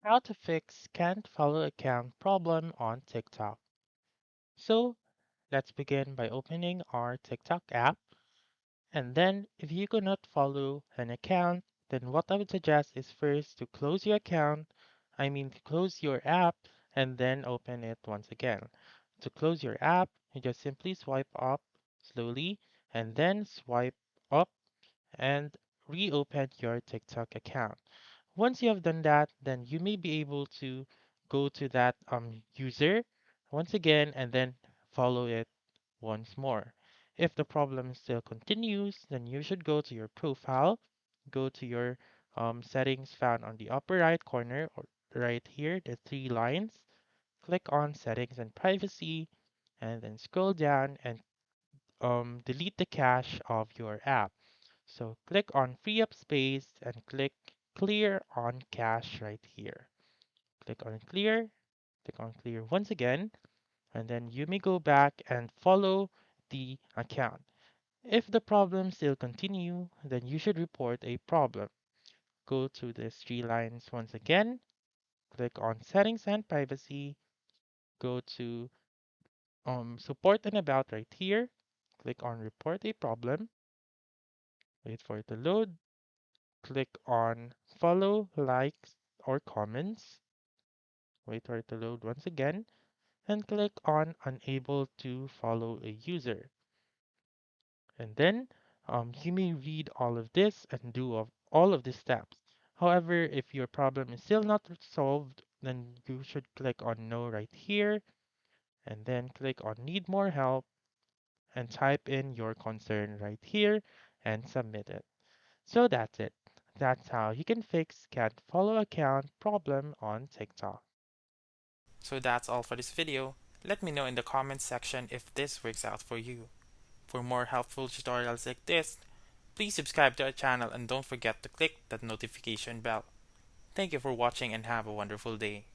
How to fix can't follow account problem on TikTok. So let's begin by opening our TikTok app. And then if you cannot follow an account, then what I would suggest is first to close your account. I mean, to close your app and then open it once again. To close your app, you just simply swipe up slowly and then swipe up and reopen your TikTok account. Once you have done that, then you may be able to go to that user once again and then follow it once more. If the problem still continues, then you should go to your profile, go to your settings found on the upper right corner or right here, the three lines, click on settings and privacy, and then scroll down and delete the cache of your app. So click on free up space and click clear on cache right here. Click on clear once again, and then you may go back and follow the account. If the problem still continue, then you should report a problem. Go to the three lines once again, click on settings and privacy, go to support and about right here, click on report a problem, wait for it to load, click on follow, likes, or comments, wait for it to load once again, and click on unable to follow a user. And then you may read all of this and do all of these steps. However, if your problem is still not solved, then you should click on no right here and then click on need more help and type in your concern right here and submit it. So that's it. That's how you can fix can't follow account problem on TikTok. So that's all for this video. Let me know in the comments section if this works out for you. For more helpful tutorials like this, please subscribe to our channel and don't forget to click that notification bell. Thank you for watching and have a wonderful day.